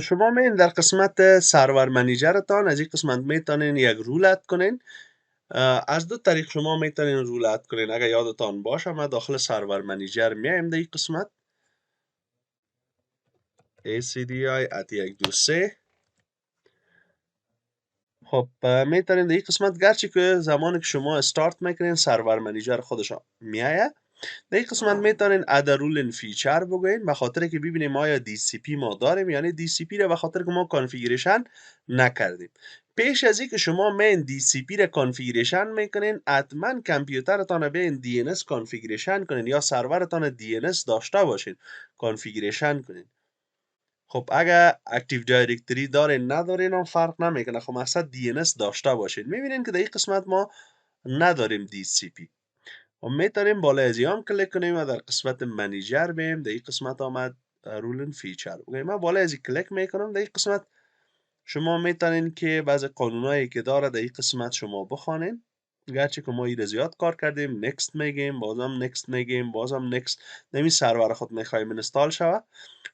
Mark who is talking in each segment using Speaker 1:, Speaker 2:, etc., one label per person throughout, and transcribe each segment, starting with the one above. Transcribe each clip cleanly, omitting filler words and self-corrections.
Speaker 1: شما میین در قسمت سرور منیجرتان از این قسمت میتونین یک رول اد کنین. از دو طریق شما میتونین رول اد کنین. اگر یادتان باشه ما داخل سرور منیجر میایم در این قسمت ACDI@123. خب میتونین در این قسمت گرچه که زمانی که شما استارت میکنین سرور منیجر خودش میایه. در این قسمت میتونین اد رول ان فیچر بگوین به خاطر که ببینیم آیا DCP ما داریم یعنی DCP را به خاطر که ما کانفیگریشن نکردیم. پیش از این که شما مین DCP را کانفیگریشن میکنین حتما کامپیوترتان را بیاین DNS کانفیگریشن کنین یا سرورتان DNS داشته باشین کانفیگریشن کنین. خب اگر اکتیو دایرکتری دارین ندارین هم فرق نمیکنه. خب مقصد DNS داشته باشین. میبینین که در این قسمت ما نداریم DCP. و میتونیم بالای از هم کلیک کنیم و در قسمت منیجر بیم. در این قسمت آمد رول فیچر. من بالای از کلیک میکنم. در این قسمت شما میتونین که بعض قانونایی که داره در این قسمت شما بخوانین. گرچه که ما این زیاد کار کردیم. نکست میگیم بازم نکست میگیم بازم نکست. نمی سرور خود میخوایم اینستال شوه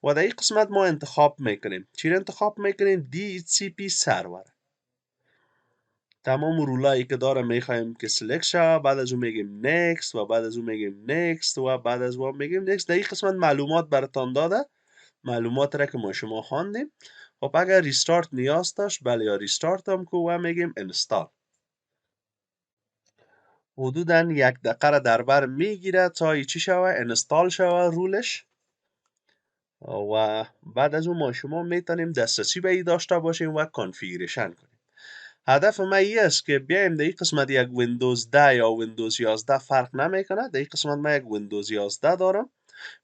Speaker 1: و در این قسمت ما انتخاب میکنیم. چی رو انتخاب میکنیم؟ DHCP سرور. تمام رولایی که داره میخوایم که سلکت شه. بعد از اون میگیم نکست و بعد از اون میگیم نکست و بعد از اون میگیم نکست. در این قسمت معلومات براتان داده. معلومات را که ما شما خواندیم. خب اگر ریستارت نیاز داشت بله یا ریستارت هم که و میگیم انستال. حدودا 1 دقیقه را در بر میگیره تا چی شوه انستال شوه رولش. و بعد از اون ما شما میتونیم دسترسی به این داشته باشیم و کانفیگریشن کنیم. هدف ما این است که بیایم در این قسمت یک ویندوز 10 یا ویندوز 11 فرق نمیکنه. در این قسمت ما یک ویندوز 11 دارم.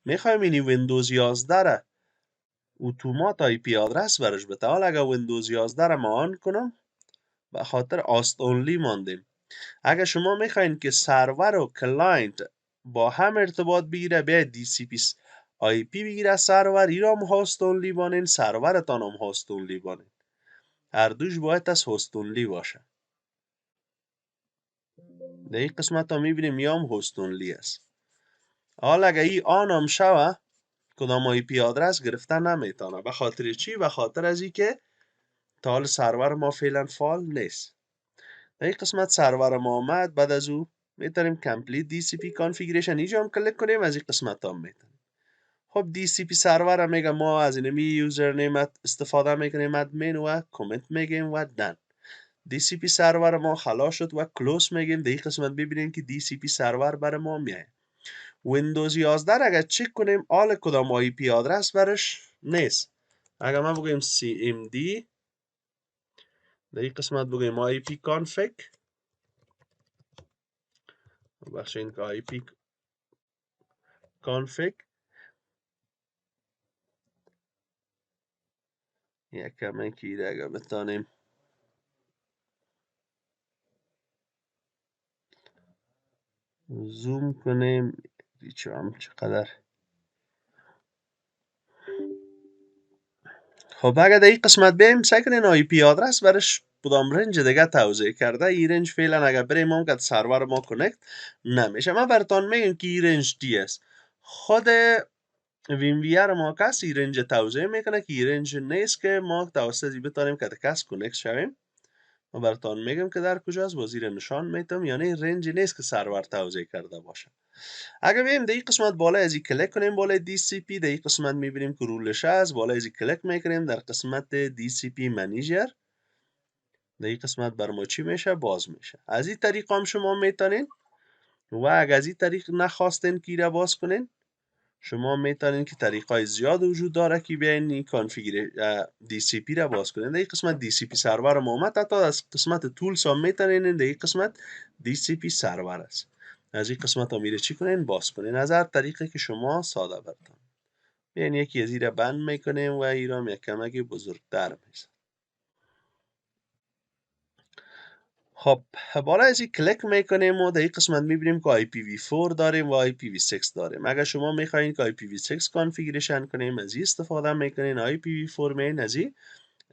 Speaker 1: میخوایم این ویندوز 11 را اتومات آی پی آدرس برش بده. حالا اگر ویندوز 11 را ما آن کنم به خاطر آست اونلی ماندیم. اگر شما میخواین که سرور و کلاینت با هم ارتباط بگیره بیا DCP آی پی بگیره سرور ایرام هاست اونلی بانین سرورتان هم هاست اونلی بانین. هر دوش باید از هاست اونلی باشه. در این قسمت ها میبینیم میام هاست اونلی است. حالا اگه ای آن هم شوه کدام آی پی آدرس گرفته نمیتونه. به خاطر چی؟ به خاطر از این که تا حال سرور ما فعلا فعال نیست. در این قسمت سرور ما آمد. بعد از او میتونیم کامپلیت DCP کانفیگریشن اینجا هم کلیک کنیم. از این قسمت هم میتونیم. خب DCP سرور هم میگه ما از اینمی یوزر نیمت استفاده میکنیم ادمین و کامنت میگیم و دن. DCP سرور ما خلاص شد و کلوز میگیم. در این قسمت ببینیم که DCP سرور بر ما میاد. ویندوز 11 اگر چک کنیم آل کدام آی پی آدرس برش نیست. اگر ما بگیم CMD در این قسمت بگیم آی پی کانفیگ بخشین که آی پی کانفیگ یکم که اگر بتانیم زوم کنیم دیچه هم چقدر. خب اگر در این قسمت بیم سعی کنین آی پی آدرس برش کدام رنج دیگه توضیح کرده. این رنج فعلا اگر بریم هم که سرور ما کنکت نمیشه. من براتون میگم که این رنج دی است. خود وین وی ار ما کسی این رنج توضیح میکنه که این رنج نیست که ما توسط بتانیم که کس کنکت شویم. من براتون میگم که در کجاست با زیر نشان میتم یعنی رنج نیست که سرور توضیح کرده باشه. اگر بیم در این قسمت بالای از این کلیک کنیم بالای DCP در این قسمت میبینیم که رولش هست. بالای از این کلیک میکنیم در قسمت DCP منیجر در این قسمت بر ما چی میشه باز میشه. از این طریق هم شما میتونین و اگر از این طریق نخواستین که را باز کنین شما میتونین که طریقای زیاد وجود داره که بیاین این کانفیگریشن DCP را باز کنین. در این قسمت DCP سرور ما اومد. حتی از قسمت تولز هم میتونین در این قسمت DCP سرور است. از این قسمت ها میره چی کنین باز کنین از هر طریقی که شما ساده برتون. بیاین یکی از این را بند میکنیم و این را یک کمکی بزرگتر میشه. خب بالا از این کلیک میکنیم و در این قسمت میبینیم که IPv4 داریم و IPv6 داریم. اگر شما میخواین که IPv6 کانفیگریشن کنیم از این استفاده میکنین. IPv4 مین از این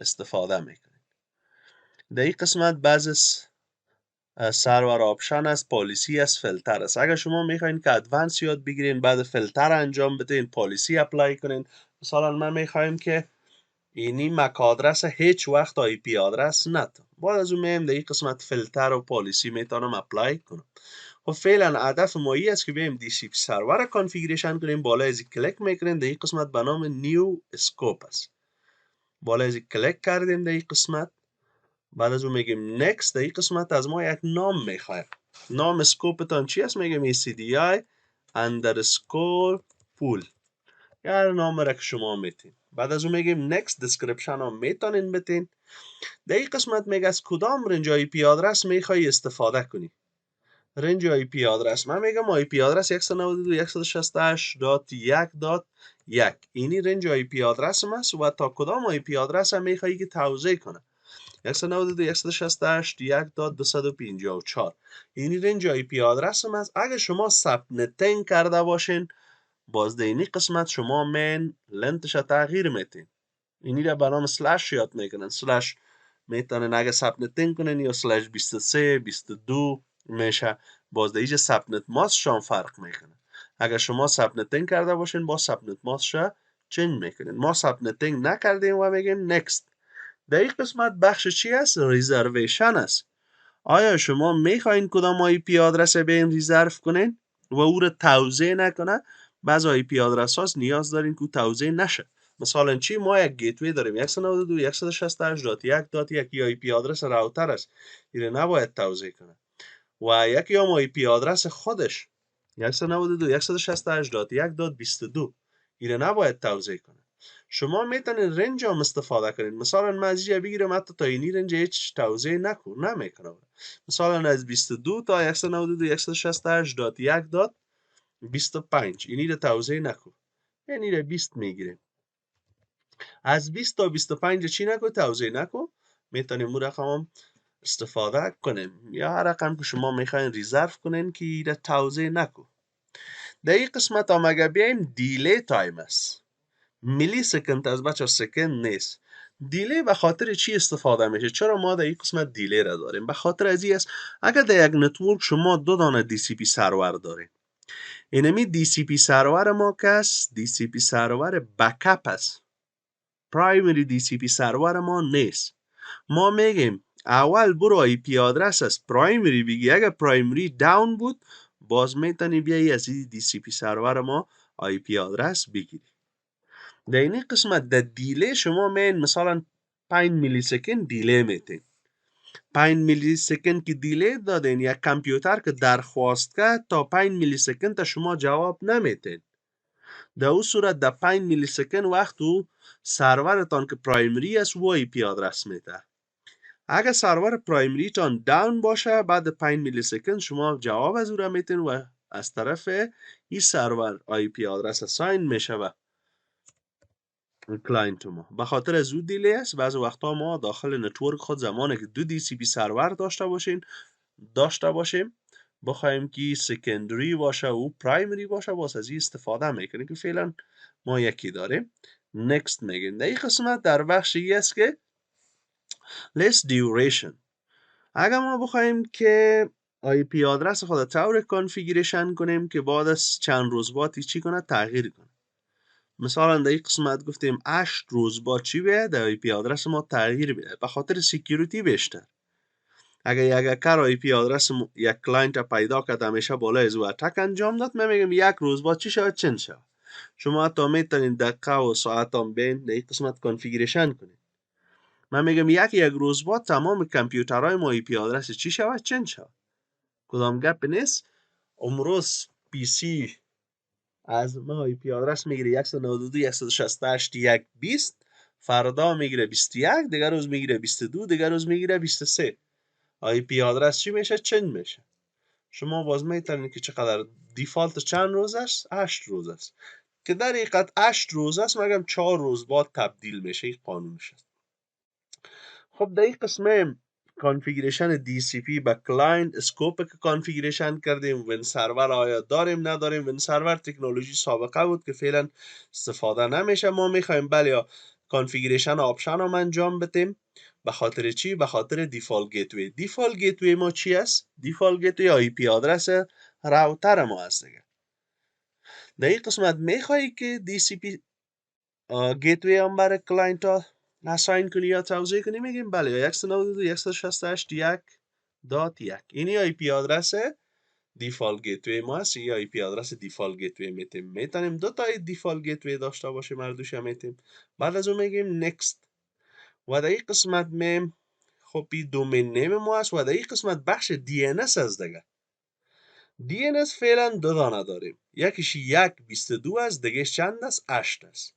Speaker 1: استفاده میکنین. در این قسمت بعض سرور آپشن است پالیسی است فیلتر است. اگر شما میخواین که ادوانس یاد بگیرین بعد فیلتر انجام بدین پالیسی اپلای کنین. مثلا من میخوایم که اینی مک آدرس هیچ وقت آی پی آدرس نداره. بعد از اون میایم در این قسمت فیلتر و پالیسی میتونم اپلای کنم. خب فعلا هدف ما این است که بریم دی سی پی سرور را کانفیگریشن کنیم. بالا از کلیک میکنیم در این قسمت به نام نیو اسکوپ است. بالا از کلیک کردیم در این قسمت. بعد از اون میگیم نکست. در این قسمت از ما یک نام میخوایم. نام اسکوپتان چی است؟ میگیم ECDI underscore pool. یا نام را که شما میتین. بعد از اون میگیم نکست. دسکریپشن هم میتونین بتین. در این قسمت میگه از کدام رنج آی پی آدرس میخوای استفاده کنی. رنج آی پی آدرس من میگم آی پی آدرس 192.168.1.1 اینی رنج آی پی آدرس است و تا کدام آی پی آدرس هم میخوایی که توزیع کنه. 192.168.1.254 اینی رنج آی پی آدرس است. اگه شما سبنتینگ کرده باشین باز در اینی قسمت شما من لنتش تغییر میتین. اینی را به نام سلش یاد میکنن. سلش میتونن اگه سبنتینگ کنن یا سلش 23 22 میشه. باز در اینجا سبنت ماسک شان فرق میکنه. اگر شما سبنتینگ کرده باشین با سبنت ماسک شا چنج میکنین. ما سبنتینگ نکردیم و میگیم نکست. در این قسمت بخش چی است؟ ریزرویشن است. آیا شما میخواین کدام آی پی آدرس به این ریزرو کنین و او را توزیع نکنه؟ بعض آی پی آدرس هاست نیاز دارین که توزیع نشه. مثلا چی؟ ما یک گیتوی داریم 192.168.1.1 آی پی آدرس راوتر است. این نباید توزیع کنه. و یکی هم آی پی آدرس خودش 192.168.1.22 این نباید توزیع کنه. شما میتونید رنج هم استفاده کنید. مثلا من از اینجا بگیرم حتی تا اینی رنج هیچ توزیع نمیکنه. مثلا از 22 تا 192.168.1.25 اینی رو توزیع نکن. اینی رو 20 میگیریم. از 20 تا 25 چی نکن؟ توزیع نکن. میتونیم اون رقم هم استفاده کنیم یا هر رقم که شما میخواین ریزرو کنین که ایره توزیع نکن. در این قسمت هم اگر بیایم دیلی تایم است. میلی سکند از بچه سکند نیست. دیلی به خاطر چی استفاده میشه؟ چرا ما در این قسمت دیلی را داریم؟ به خاطر از این است اگر در یک نتورک شما دو دانه دی سی پی سرور داریم. اینمی دی سی پی سرور ما که است دی سی پی سرور بکپ است. پرایمری دی سی پی سرور ما نیست. ما میگیم اول برو آی پی آدرس از پرایمری بگی. اگر پرایمری داون بود باز میتونی بیایی از این دی سی پی سرور ما آی پی آدرس بگیری. در این قسمت در دیلی شما مین مثلا 5 میلی سکند دیلی میتین. 5 میلی سکند که دیلی دادین یک کامپیوتر که درخواست کرد تا 5 میلی سکند شما جواب نمیتین. در اون صورت در 5 میلی سکند وقت او سرورتان که پرایمری است و آی پی آدرس میده. اگر سرور پرایمری تان داون باشه بعد 5 میلی سکند شما جواب از او را میتین و از طرف این سرور آی پی آدرس اساین میشه و کلاینت ما. به خاطر از او دیلی است. بعض وقتا ما داخل نتورک خود زمانی که دو دی سی پی سرور داشته باشیم بخوایم که سکندری باشه و پرایمری باشه باز از این استفاده میکنیم که فعلا ما یکی داریم. نکست میگیم. در این قسمت در بخشی است که list duration. اگر ما بخوایم که آی پی آدرس خود طور کانفیگریشن کنیم که بعد از چند روز بعد چی کنه؟ تغییر کنه. مثلا در این قسمت گفتیم 8 روز بعد چی بیاد؟ در آی پی آدرس ما تغییر بیاد به خاطر سکیوریتی بیشتر. اگر یک هکر آی پی آدرس یک کلاینت پیدا کرد همیشه بالای از او اتک انجام داد من میگم یک روز بعد چی شود چند شود. شما حتی میتونید دقیقه و ساعت هم بین در این قسمت کانفیگریشن کنید. من میگم یک روز بعد تمام کامپیوترهای ما آی پی آدرس چی شود چند شود. کدام گپ نیست. امروز پی سی از ما آی پی آدرس میگیره 192.168.1.20 فردا میگیره 21 دیگر روز میگیره 22 دیگر روز میگیره 23. آی پی آدرس چی میشه؟ چند میشه. شما باز میتونید که چقدر دیفالت چند روز است؟ 8 روز است که در حقیقت 8 روز است مگم 4 روز بعد تبدیل میشه. این قانونش است. خب در این قسمه کانفیگریشن دی سی پی با کلاینت اسکوپ که کانفیگریشن کردیم. وین سرور آیا داریم نداریم. وین سرور تکنولوژی سابقه بود که فعلا استفاده نمیشه. ما میخوایم بله کانفیگریشن آپشن هم انجام بدیم. به خاطر چی؟ به خاطر دیفالت گیتوی. دیفالت گیتوی ما چی است؟ دیفالت گیتوی آی پی آدرس راوتر ما است دیگه. در این قسمت میخوایی که دی سی پی گیتوی هم برای کلاینت ها اساین کنی یا توزیع کنی میگیم بله 192.168.1.1 اینی آی پی آدرس دیفالت گیتوی ما هست. یا آی پی آدرس دیفالت گیتوی میتیم. میتونیم دو تا دیفالت گیتوی داشته باشیم، هر دوش میتیم. بعد از اون میگیم نکست و در این قسمت میم خب این دومین نیم ما هست و در این قسمت بخش دی ان اس از دیگه. دی ان اس فعلا دو دانه داریم، یکیش 1.22 است، دیگه چند است؟ 8 است.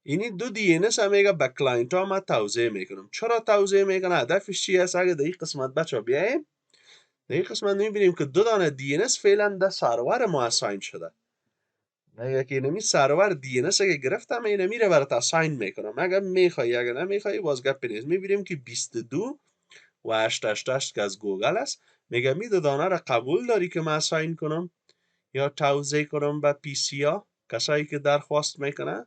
Speaker 1: اینی دو دی ان اس هم میگه به کلاینت ها ما توزیع میکنم. چرا توزیع میکنه؟ هدفش چی است؟ اگه در این قسمت بچه بیایم در این قسمت میبینیم که دو دانه دی ان اس فعلا در سرور ما اساین شده. اگه که اینمی سرور دی ان اس اگه گرفتم اینه میره برات اساین میکنم. اگه میخوای اگه نمیخوای باز گپ نیست. میبینیم که 22 و 888 که از گوگل است. میگه می دو دانه را قبول داری که من اساین کنم یا توزیع کنم به پی سی ها، کسایی که درخواست میکنه؟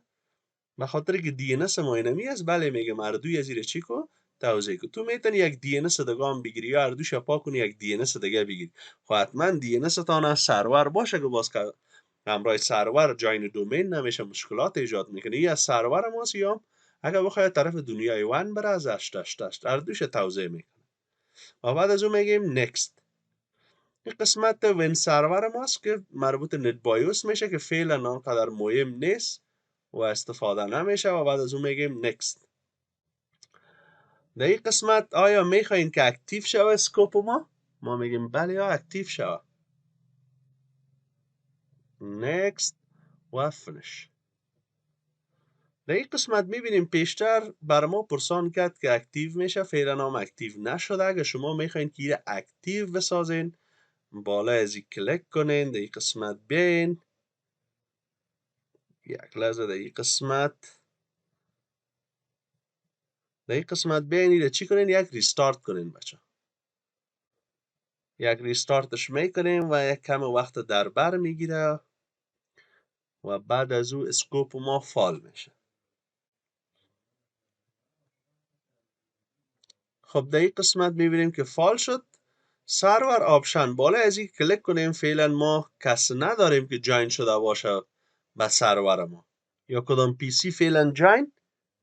Speaker 1: به خاطر که دی ان اس ما اینمی است. بله میگه مردوی از چی کو توزیع کو. تو میتونی یک دی ان اس دیگه هم بگیری یا هر دوش پاک کنی یک دی ان اس دیگه بگیری. خب حتما دی ان اس تان سرور باشه که باز که همراه سرور جاین دومین نمیشه مشکلات ایجاد میکنه. یا سرور ماست یا اگه بخواد طرف دنیای وان بره از 888 هر دوش توزیع میکنه. و بعد از اون میگیم نکست. این قسمت وین سرور ماست که مربوط نت بایوس میشه که فعلا آنقدر مهم نیست و استفاده نمیشه. و بعد از اون میگیم نکست. در این قسمت آیا میخواین که اکتیو شوه اسکوپ ما میگیم بله یا اکتیو شوه. نکست و فینیش. در این قسمت میبینیم پیشتر بر ما پرسان کرد که اکتیو میشه، فعلا هم اکتیو نشده. اگه شما میخواین که ایره اکتیو بسازین بالا از این کلیک کنین. در این قسمت بین یک لحظه در این قسمت بین ایره چی کنین؟ یک ریستارت کنین بچه. یک ریستارتش میکنیم و یک کم وقت در بر میگیره و بعد از او اسکوپ ما فال میشه. خب در این قسمت میبینیم که فال شد. سرور آپشن بالا از این کلیک کنیم. فعلا ما کس نداریم که جاین شده باشه به سرور ما یا کدام پی سی فعلا جاین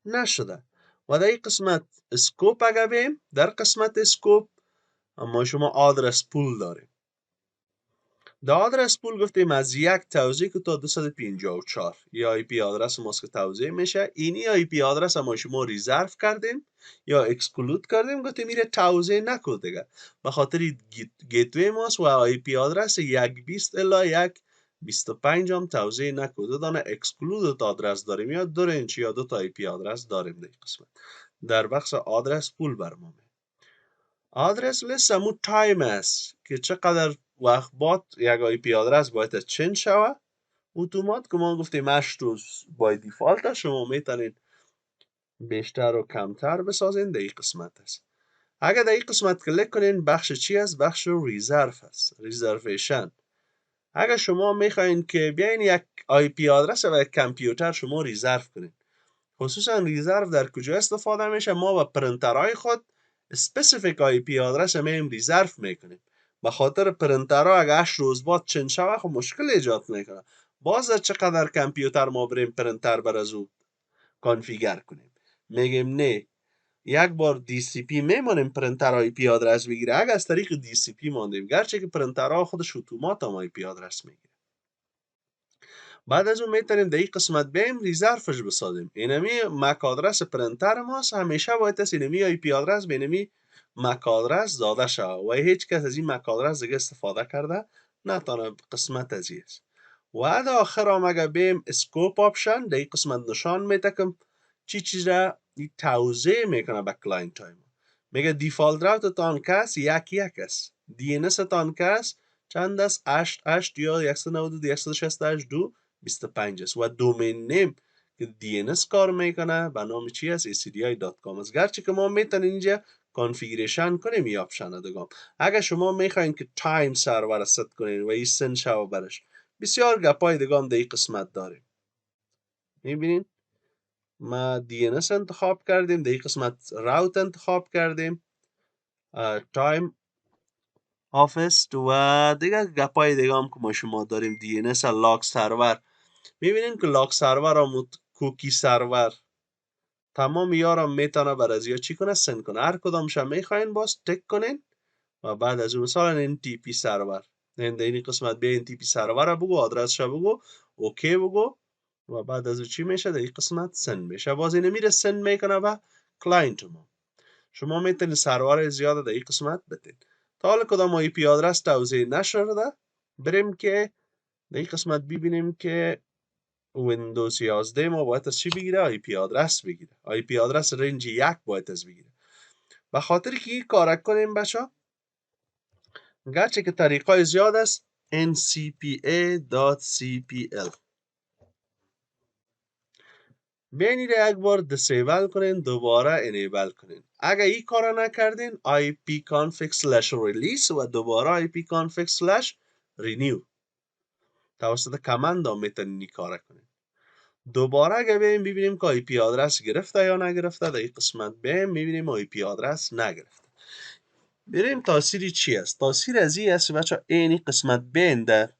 Speaker 1: نشده. و در این قسمت اسکوپ اگه بیم در قسمت اسکوپ اما شما آدرس پول داریم. در آدرس پول گفتیم از یک توزیع که تا 254 یا آی پی آدرس ماست که توزیع میشه. اینی آی پی آدرس ما شما ریزرو کردیم یا اکسکلود کردیم گفتیم میره توزیع نکن دیگه. به خاطر گیتوی ماست و آی پی آدرس 120 الی 125 هم توزیع نکن. دو دانه اکسکلود آدرس داریم یا دو رنج یا دو تا آی پی آدرس داریم. در قسمت در بخش آدرس پول برمامه. آدرس لیست همون تایم است که چقدر وقت بعد یک آی پی آدرس باید چنج شوه اتومات که ما گفتیم 8 روز بای دیفالت. شما میتونید بیشتر و کمتر بسازین. در این قسمت است. اگر در این قسمت کلیک کنین بخش چی است؟ بخش ریزرو است، ریزرویشن. اگر شما میخواین که بیاین یک آی پی آدرس و یک کامپیوتر شما ریزرو کنین، خصوصا ریزرو در کجا استفاده میشه؟ ما با پرنترهای خود اسپسیفیک آی پی آدرس میم ریزرو میکنیم. به خاطر پرنترها اگه 8 روز بعد چند شوه خب مشکل ایجاد میکنه. باز چقدر کامپیوتر ما بریم پرنتر بر از او کانفیگر کنیم؟ میگیم نه، یک بار دی سی پی میمونیم پرنتر آی پی آدرس بگیره. اگه از طریق دی سی پی ماندیم گرچه که پرنترها خودش اتومات هم آی پی آدرس میگیره. بعد از اون میتونیم در این قسمت بیم ریزرفش بسازیم. اینمی مک آدرس پرنتر ماست، همیشه باید است اینمی آی پی آدرس به اینمی مک آدرس داده شود و هیچ کس از این مک آدرس دیگه استفاده کرده نتونه. قسمت از این است. و در آخر هم اگه بیم اسکوپ آپشن در این قسمت نشان میده که چی چیز را توزیع میکنه به کلاینت های ما. میگه دیفالت راوت تان کس یک است. دی ان اس تان کس چند است؟ 8 یا 192.168.2 25 است و دومین نیم که دی ان اس کار میکنه به نام چی است؟ acdi.com است. گرچه که ما میتونیم اینجا کانفیگریشن کنیم این آپشن دیگه. اگر شما میخواین که تایم سرور ست کنین و این سن شو برش بسیار گپای دیگه هم در این قسمت داریم. میبینین ما دی ان اس انتخاب کردیم، در این قسمت راوت انتخاب کردیم، تایم آفیس و دیگه گپای دیگه هم که ما شما داریم. دی ان اس لاگ سرور. میبینین که لاگ سرور هم کوکی سرور تمام یارم میتونه بر از یا چی کنه سند کنه. هر کدامش هم میخواین باز تک کنین و بعد از اون مثلا این تی پی سرور این قسمت به این تی پی سرور بگو، آدرسش بگو، اوکی بگو و بعد از اون چی میشه در این قسمت سند میشه. باز این میره سند میکنه و کلاینت ما. شما میتونید سرور زیاده در این قسمت بتین. تا حالا کدام آی پی آدرس توضیح نشده، بریم که در این قسمت ببینیم که ویندوز 11 ما باید از چی بگیره؟ آی پی آدرس بگیره. آی پی آدرس رنج 1 باید از بگیره. به خاطر که این کار کنیم بچه، گرچه که طریقای زیاد است، ncpa.cpl بینید یک بار دیسیبل کنین، دوباره انیبل کنین. اگر این کار نکردین ipconfig/release و دوباره ipconfig/renew توسط کمند هم میتونین این کار کنین. دوباره اگه ببینیم که آی پی آدرس گرفته یا نگرفته، در این قسمت میبینیم آی پی آدرس نگرفته. بریم تاثیری چی است؟ تاثیر از این است بچه اینی قسمت بین در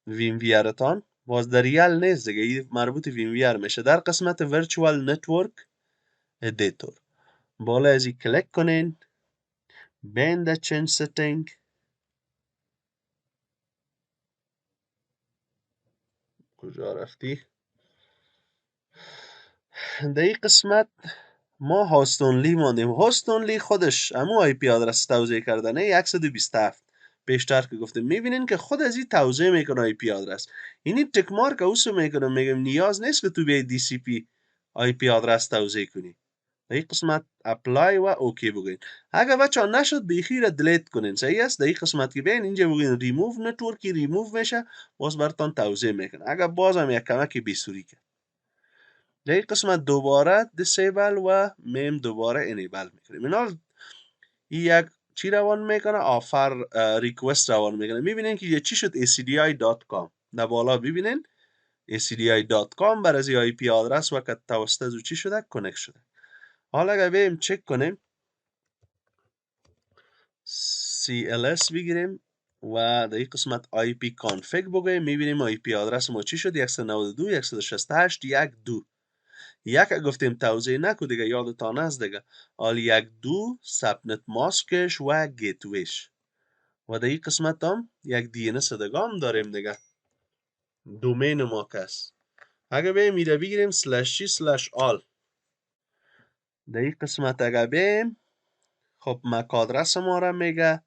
Speaker 1: ویم ویرتان باز در ریال نیست دیگه، این مربوط ویم ویر میشه. در قسمت ورچوال نتورک ادیتور بالا از این کلیک کنین، بین در چنج ستینگ کجا رفتی؟ در این قسمت ما هاست اونلی ماندیم. هاست اونلی خودش امو آی پی آدرس توزیع کرده نه 127. پیشتر که گفتیم میبینین که خود از این توزیع میکنه آی پی آدرس. اینی تک مارک اوسو میکنه، میگم نیاز نیست که تو بیای دی سی پی آی پی آدرس توزیع کنی. در این قسمت اپلای و اوکی بگوین. اگر بچه ها نشد بیخی را دلیت کنین، صحیح است. در این قسمت که بین اینجا بگوین ریموو نتورکی ریموو میشه، باز براتون توزیع میکنه. اگر باز هم یک کمکی بیسوری کرد در این قسمت دوباره دیسیبل و میم دوباره انیبل میکنیم. اینا یک چی روان میکنه؟ آفر ریکوست روان میکنه. میبینین که یه چی شد acdi.com در بالا ببینین acdi.com بر از آی پی آدرس وقت توسط از چی شده کنکت شده. حالا اگر بریم چک کنیم CLS بگیریم و در این قسمت IP config بگویم، میبینیم آی پی آدرس ما چی شد 192.168.1.2. یک گفتیم توزیع نکو دیگه، یادتان است دیگه. حال 1.2 سبنت ماسکش و گیتویش و در این قسمت هم یک DNS دیگه هم داریم دیگه، دومین ما کس. اگه بیم میره بگیریم /c/all در این قسمت اگه بیم خب مک آدرس ما را میگه،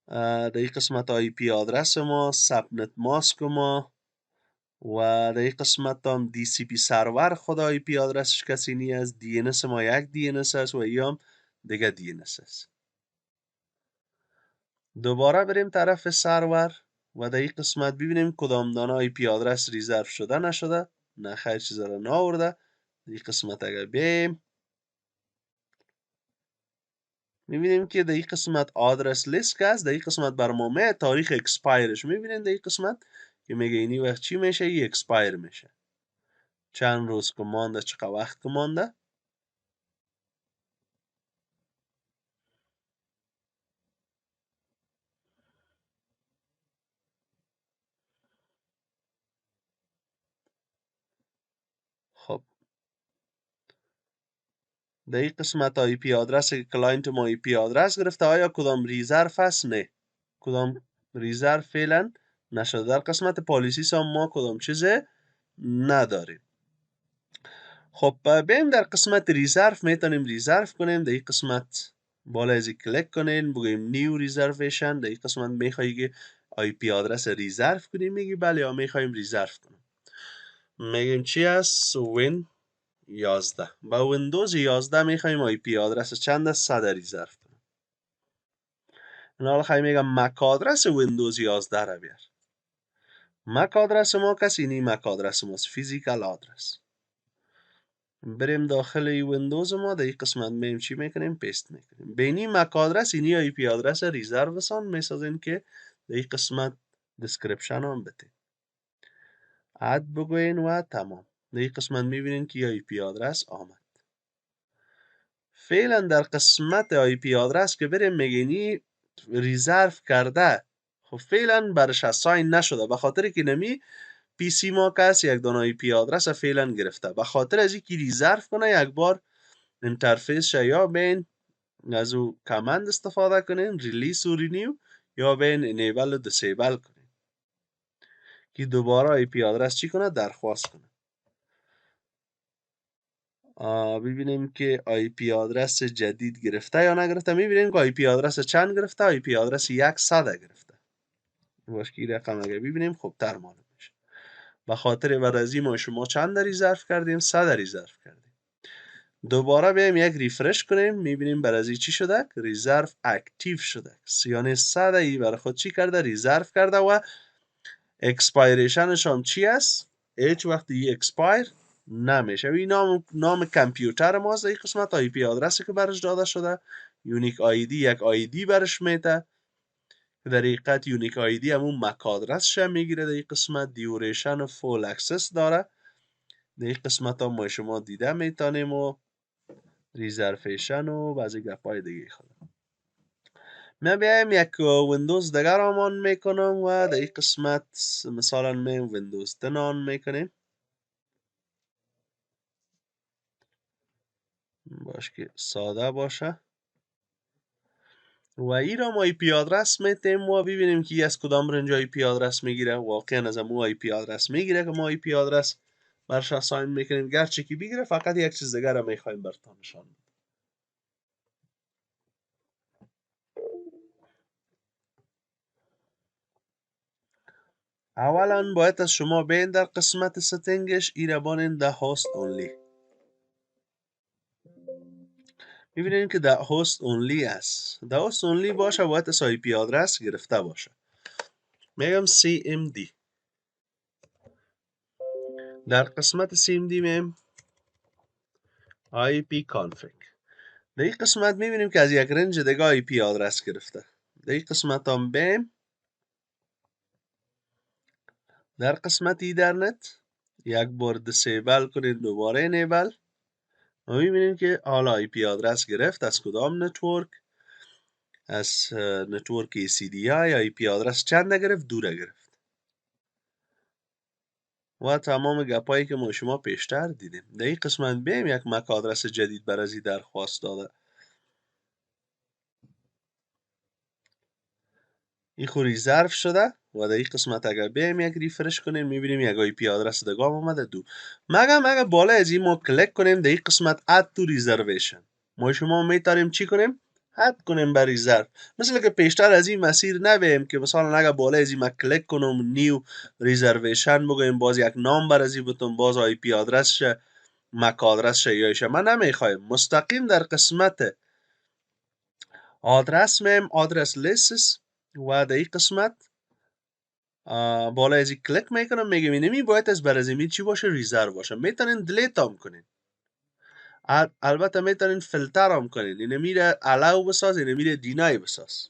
Speaker 1: در این قسمت آی پی آدرس ما، سبنت ماسک ما و در این قسمت هم دی سی پی سرور خود آی پی آدرسش کسی نی است. دی ان اس ما یک دی ان اس است و ایام دیگه دی ان اس است. دوباره بریم طرف سرور و در این قسمت ببینیم کدام دانه آی پی آدرس ریزرو شده نشده. نه خیر چیز را ناورده. در این قسمت اگر بیم میبینیم که در این قسمت آدرس لیست که است، در این قسمت برنامه تاریخ اکسپایرش میبینیم در این قسمت که میگه اینی وقت چی میشه؟ ای اکسپایر میشه. چند روز که مانده، چقدر وقت که مانده. خب در این قسمت آی پی آدرس که کلاینت ما آی پی آدرس گرفته، آیا کدام ریزرو است؟ نه، کدام ریزرو فعلا نشده. در قسمت پالیسی هم ما کدام چیز نداریم. خب بیم در قسمت ریزرو میتونیم ریزرو کنیم. در این قسمت بالا ازی کلیک کنین، بگویم نیو ریزرویشن. در این قسمت میخوایی که آی پی آدرس ریزرو کنیم، میگی بله یا میخوایم ریزرو کنیم. میگیم چی است؟ وین 11. با ویندوز 11 میخوایم آی پی آدرس چند است؟ 100 ریزرو کنیم. حالا خواهی میگم مک آدرس ویندوز 11 را بیار. مک آدرس ما کسی نی، مک آدرس ماست فیزیکال آدرس. بریم داخل ویندوز ما، در این قسمت میم چی میکنیم؟ پیست میکنیم. بینی مک آدرس اینی آی پی آدرس ریزرو سان میسازیم که در این قسمت دسکریپشن هم بده. اد بگوین و تمام. در این قسمت میبینین که آی پی آدرس آمد. فعلا در قسمت آی پی آدرس که بریم میگینی ریزرو کرده، خب فعلا برش اساین نشده، به خاطر که نمی پی سی ما کس یک دانه آی پی آدرس فعلا گرفته. به خاطر از اینکه ریزرو کنه یک بار اینترفیس یا بین از او کامند استفاده کنین، ریلیس و رینیو، یا بین انیبل و دیسیبل کنین که دوباره آی پی آدرس چی کنه؟ درخواست کنه. ببینیم که آی پی آدرس جدید گرفته یا نگرفته. میبینیم که آی پی آدرس چند گرفته؟ آی پی آدرس 100 گرفته. باش که این رقم اگه ببینیم خوب تر معلوم میشه. به خاطر بعد از این ما شما چند ریزرو کردیم؟ 100 ریزرو کردیم. دوباره بیایم یک ریفرش کنیم، میبینیم بعد از این چی شده؟ ریزرو اکتیو شده. یعنی 100 ای برای خود چی کرده؟ ریزرو کرده و اکسپایریشنش هم چی است؟ هیچ وقت این اکسپایر نمیشه. این نام کامپیوتر ماست. این قسمت آی پی آدرسی که برش داده شده. یونیک آیدی یک آیدی برش میده. در حقیقت یونیک آیدی همون مک آدرسش میگیره. در این قسمت دیوریشن و فول اکسس داره. در این قسمت هم ما شما دیده میتونیم و ریزرویشن و بعضی گپای دیگه خود. من بیایم یک ویندوز دیگر آمان میکنم و در این قسمت مثلا من ویندوز 10 آن میکنیم. باش که ساده باشه و این را ما آی پی آدرس میتیم و ببینیم که از کدام رنج آی پی آدرس میگیره. واقعا از مو آی پی آدرس میگیره که ما آی پی آدرس برش اساین میکنیم. گرچه که بگیره فقط یک چیز دیگر را میخوایم براتون نشان بدیم. اولا باید از شما بین در قسمت ستینگش ای را بانین ده هاست اونلی. میبینین که ده هاست اونلی است. ده هاست اونلی باشه باید از آی پی آدرس گرفته باشه. میگم CMD. در قسمت CMD میم IP config. در این قسمت میبینیم که از یک رنج دیگه آی پی آدرس گرفته. در این قسمت هم بیم در قسمت ایدرنت یک بار دیسیبل کنید، دوباره انیبل و میبینیم که حالا آی پی آدرس گرفت. از کدام نتورک؟ از نتورک CDI. آی پی آدرس چند گرفت؟ 2 گرفت. و تمام گپایی که ما شما پیشتر دیدیم. در این قسمت بیم یک مک آدرس جدید بر از این درخواست داده. این خو ریزرو شده و در این قسمت اگر بیم یک ریفرش کنیم میبینیم یک آی پی آدرس دیگه آمده 2. مگم اگر بالا از این ما کلیک کنیم در این قسمت add to reservation ما شما میتونیم چی کنیم؟ اد کنیم بر ریزرو. مثل که پیشتر از این مسیر نبیم که مثلا اگر بالا از این ما کلیک کنم نیو ریزرویشن بگویم باز یک نام بر از این بتون باز آی پی آدرس مک آدرس یایشه. من نمیخوایم. مستقیم در قسمت آدرس میم آدرس لیستس و در این قسمت بالا از این کلیک میکنم میگم اینمی باید از برازیمی چی باشه؟ ریزرو باشه. میتونین دلیت هم کنین. البته میتونین فیلتر هم کنین. اینمی را الاو بساز، اینمی را دینای بساز.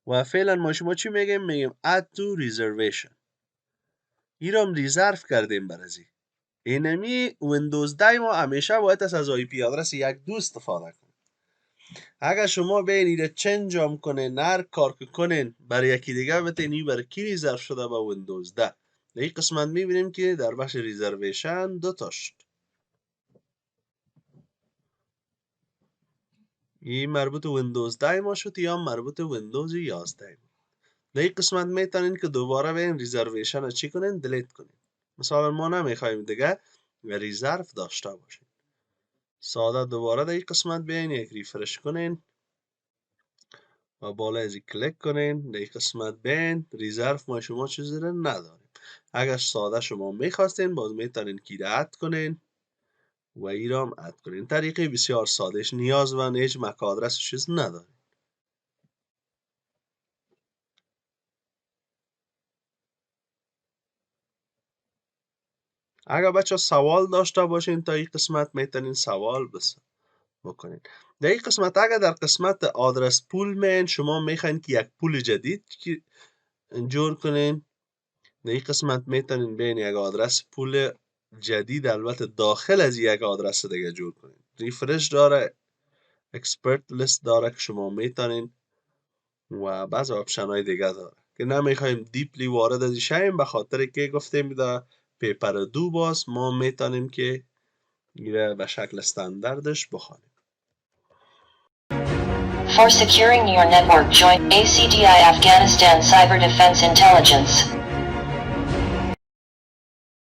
Speaker 1: و فعلا ما شما چی میگیم؟ میگیم add to reservation. این را هم ریزرو کردیم برازی. اینمی ویندوز 10 ما همیشه باید از آی پی آدرس 1.2 استفاده کنیم. اگر شما بین ایره چنج هم کنین، هر کار که کنین برای یکی دیگه بتین این برای کی ریزرو شده با ویندوز 10. در این قسمت میبینیم که در بخش ریزرویشن 2 تاست. این مربوط ویندوز 10 ما شد یا مربوط ویندوز 11. در این قسمت میتونین که دوباره بین ریزرویشن چی کنین؟ دلیت کنین. مثلا ما نمیخوایم دیگه ریزرو داشته باشیم. ساده دوباره در این قسمت بیاین یک ریفرش کنین و بالا از کلیک کنین. در این قسمت بین ریزرو ما شما چیزی رو نداریم. اگر ساده شما میخواستین باز میتونین کی را اد کنین و ای را هم اد کنین. طریقه بسیار سادهش نیاز و هیچ مک آدرس چیز نداریم. اگر بچه سوال داشته باشین تا این قسمت میتونین سوال بکنین. در این قسمت اگر در قسمت آدرس پول مین شما میخواین که یک پول جدید جور کنین، در این قسمت میتونین بین یک آدرس پول جدید البته داخل از یک آدرس دیگه جور کنین. ریفرش داره، اکسپرت لیست داره که شما میتونین و بعض آپشن های دیگه داره که نمیخوایم دیپلی وارد از شیم، به خاطر که گفتیم در پیپر 2 باز ما میتونیم که ایره به شکل استانداردش بخوانیم.
Speaker 2: For securing your network, join ACDI Afghanistan Cyber Defense Intelligence.